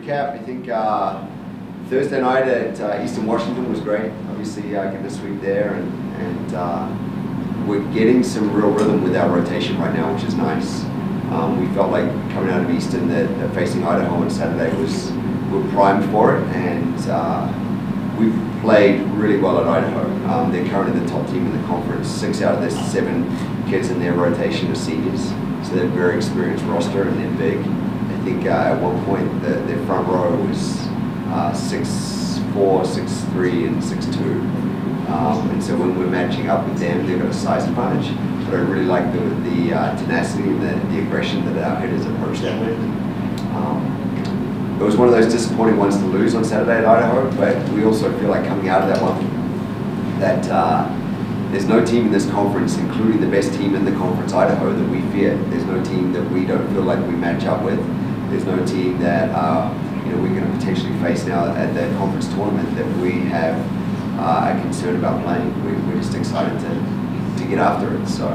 recap, I think Thursday night at Eastern Washington was great. Obviously, getting a sweep there, and we're getting some real rhythm with our rotation right now, which is nice. We felt like coming out of Eastern that facing Idaho on Saturday we're primed for it, and we've played really well at Idaho. They're currently the top team in the conference. 6 out of their 7 kids in their rotation are seniors, so they're a very experienced roster and they're big. I think at one point their front row was 6'4", 6'3", and 6'2". And so when we're matching up with them, they've got a size advantage. But I really like the tenacity and the aggression that our hitters approach that with. It was one of those disappointing ones to lose on Saturday at Idaho, but we also feel like coming out of that one that there's no team in this conference, including the best team in the conference, Idaho, that we fear. There's no team that we don't feel like we match up with. There's no team that we're going to potentially face now at the conference tournament that we have a concern about playing. We're just excited to get after it. So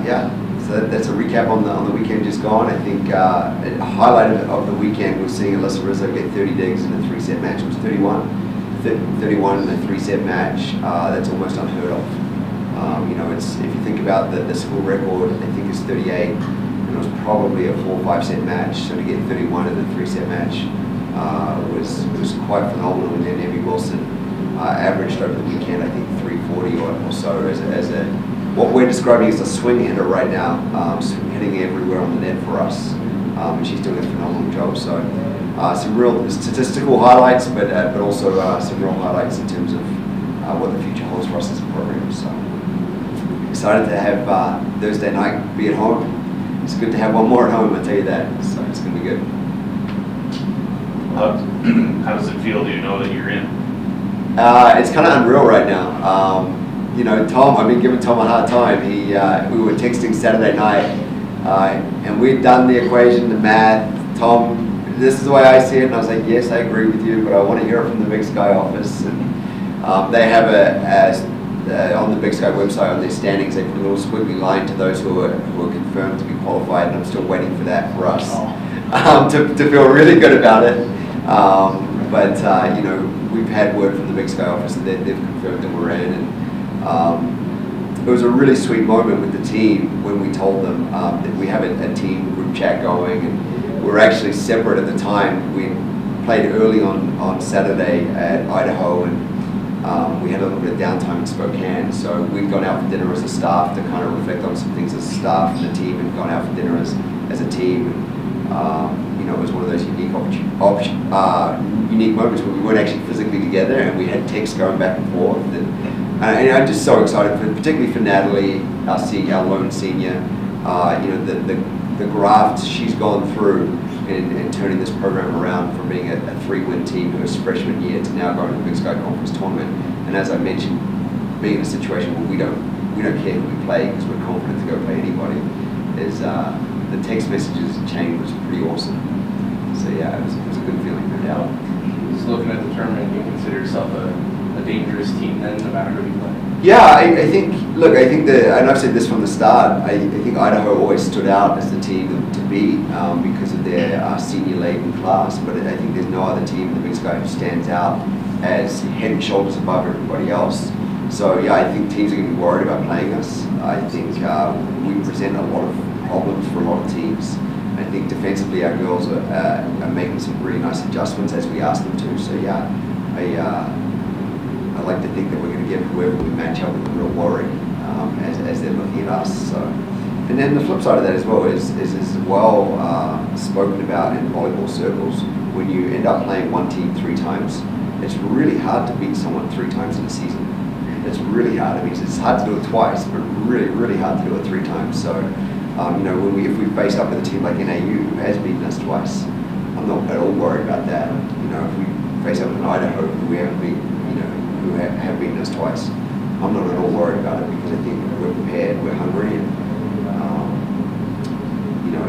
yeah. So that's a recap on the weekend just gone. I think a highlight of the weekend was seeing Alyssa Rizzo get 30 digs in a 3-set match. It was 31 in a 3-set match. That's almost unheard of. It's if you think about the school record, I think it's 38, and it was probably a 4- or 5-set match. So to get 31 in a 3-set match was quite phenomenal. And then Emmy Wilson averaged over the weekend, I think 340 or so as a what we're describing as a swing hitter right now, hitting everywhere on the net for us, and she's doing a phenomenal job. So some real statistical highlights, but also some real highlights in terms of what the future holds for us as a program. So excited to have Thursday night be at home. It's good to have one more at home, I tell you that. So it's going to be good. How does it feel? Do you know that you're in? It's kind of unreal right now. Tom, I've been giving Tom a hard time. We were texting Saturday night, and we'd done the equation, the math. Tom, this is the way I see it, and I was like, yes, I agree with you, but I want to hear it from the Big Sky office. And they have on the Big Sky website, on their standings, they put a little squiggly line to those who are confirmed to be qualified, and I'm still waiting for that for us to feel really good about it. We've had word from the Big Sky office that they've confirmed that we're in. And it was a really sweet moment with the team when we told them that we have a team group chat going, and we were actually separate at the time. We played early on Saturday at Idaho, and we had a little bit of downtime in Spokane, so we'd gone out for dinner as a staff to kind of reflect on some things as a staff, and the team had gone out for dinner as a team. And, it was one of those unique moments where we weren't actually physically together, and we had texts going back and forth. And I'm just so excited, particularly for Natalie, our lone senior. The graft she's gone through in turning this program around from being a 3-win team in her freshman year to now going to the Big Sky Conference tournament. And as I mentioned, being in a situation where we don't care who we play because we're confident to go play anybody, is the text messages chain was pretty awesome. So yeah, it was a good feeling, no doubt. Just looking at the tournament, you consider yourself a dangerous team then, no matter who you play? Yeah, I think and I've said this from the start, I think Idaho always stood out as the team to beat because of their senior-laden class, but I think there's no other team in the Big Sky who stands out as head and shoulders above everybody else. So yeah, I think teams are going to be worried about playing us. I think we present a lot of problems for a lot of teams. I think defensively our girls are making some really nice adjustments as we ask them to. So yeah, I like to think that we're going to get whoever we match up with a real worry as they're looking at us. So, and then the flip side of that as well is well spoken about in volleyball circles. When you end up playing one team 3 times, it's really hard to beat someone 3 times in a season. It's really hard. I mean, it's hard to do it twice, but really, really hard to do it 3 times. So, if we face up with a team like NAU who has beaten us twice, I'm not at all worried about that. If we face up with Idaho who we haven't beaten, who have beaten us twice, I'm not at all worried about it because I think we're prepared, we're hungry, and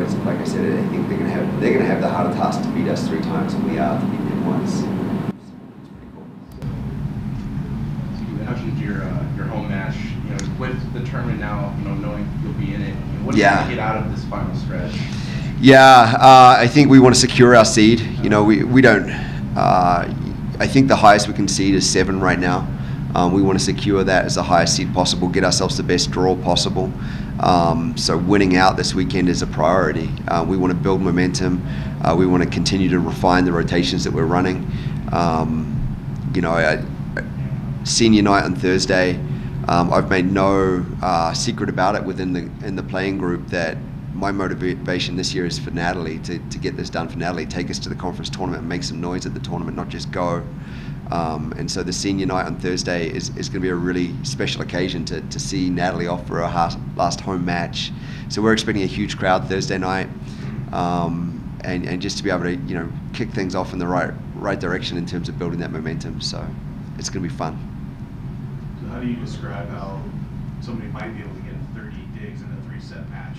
it's like I said, I think they're going to have the harder task to beat us 3 times than we are to beat them once. So you mentioned your home match. With the tournament now, knowing you'll be in it, what do you get out of this final stretch? Yeah, I think we want to secure our seed. You know, we don't. I think the highest we can seed is 7 right now. We want to secure that as the highest seed possible, get ourselves the best draw possible. So winning out this weekend is a priority. We want to build momentum. We want to continue to refine the rotations that we're running. You know, senior night on Thursday, I've made no secret about it in the playing group that my motivation this year is for Natalie, to get this done for Natalie, take us to the conference tournament and make some noise at the tournament, not just go. And so the senior night on Thursday is going to be a really special occasion to see Natalie off for her last home match. So we're expecting a huge crowd Thursday night, and just to be able to, you know, kick things off in the right direction in terms of building that momentum. So it's going to be fun. So how do you describe how somebody might be able to get 30 digs in a 3-set match?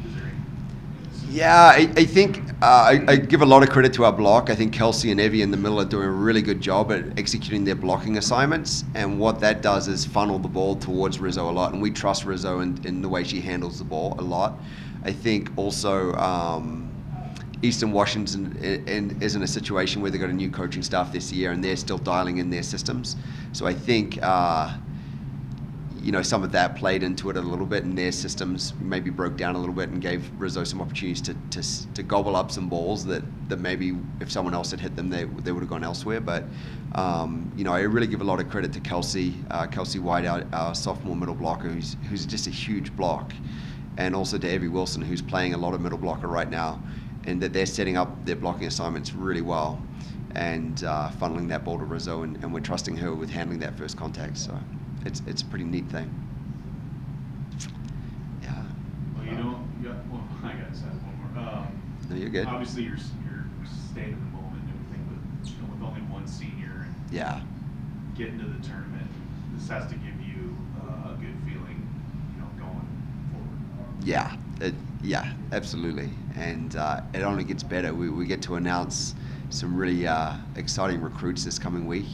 Is there any? Yeah, I think I give a lot of credit to our block. I think Kelsey and Evie in the middle are doing a really good job at executing their blocking assignments, and what that does is funnel the ball towards Rizzo a lot, and we trust Rizzo in the way she handles the ball a lot. I think also Eastern Washington is in a situation where they've got a new coaching staff this year, and they're still dialing in their systems. So I think you know, some of that played into it a little bit, and their systems maybe broke down a little bit and gave Rizzo some opportunities to gobble up some balls that maybe if someone else had hit them, they would have gone elsewhere. But you know, I really give a lot of credit to Kelsey White, our sophomore middle blocker, who's just a huge block, and also to Evie Wilson, who's playing a lot of middle blocker right now, and that they're setting up their blocking assignments really well and funneling that ball to Rizzo, and we're trusting her with handling that first contact. So it's a pretty neat thing. Yeah. Well, you know, well, I gotta say one more. No, you're good. Obviously, you're staying in the moment and everything, but you know, with only one senior and Yeah. getting to the tournament, this has to give you a good feeling, you know, going forward. Yeah. Yeah, absolutely. And it only gets better. We get to announce some really exciting recruits this coming week.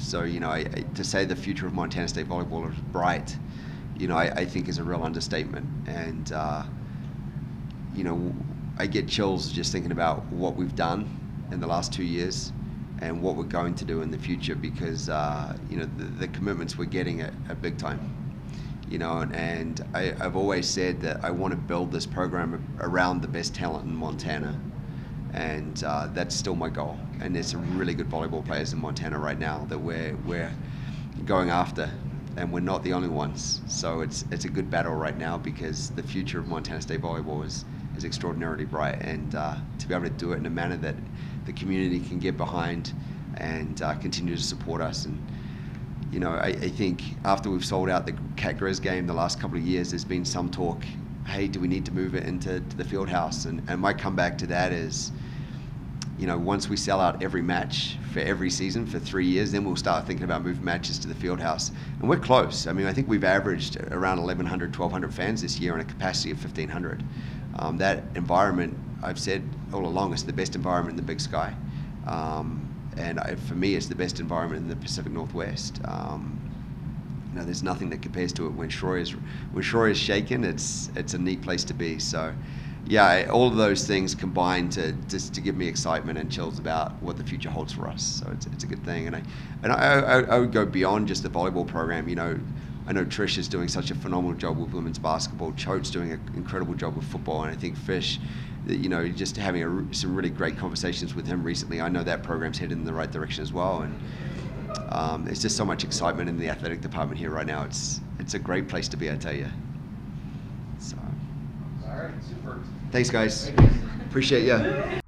So, you know, to say the future of Montana State volleyball is bright, you know, I think is a real understatement. And, you know, I get chills just thinking about what we've done in the last 2 years and what we're going to do in the future, because, you know, the commitments we're getting are big time. You know, and I've always said that I want to build this program around the best talent in Montana. And that's still my goal. And there's some really good volleyball players in Montana right now that we're going after, and we're not the only ones. So it's a good battle right now, because the future of Montana State volleyball is extraordinarily bright, and to be able to do it in a manner that the community can get behind and continue to support us. And you know, I think after we've sold out the Cat Grizz game the last couple of years, there's been some talk, hey, do we need to move it into the field house? And my comeback to that is, you know, once we sell out every match for every season for 3 years, then we'll start thinking about moving matches to the field house. And we're close. I mean, I think we've averaged around 1,100, 1,200 fans this year on a capacity of 1,500. That environment, I've said all along, is the best environment in the Big Sky. And for me, it's the best environment in the Pacific Northwest. You know, there's nothing that compares to it. When Shroy is shaken, it's a neat place to be. So, yeah, all of those things combine to give me excitement and chills about what the future holds for us. So it's a good thing. And I would go beyond just the volleyball program. You know, I know Trish is doing such a phenomenal job with women's basketball. Chote's doing an incredible job with football, and I think Fish, you know, just having some really great conversations with him recently. I know that program's headed in the right direction as well, and there's just so much excitement in the athletic department here right now. It's a great place to be, I tell you. So. All right, super. Thanks, guys. Appreciate you.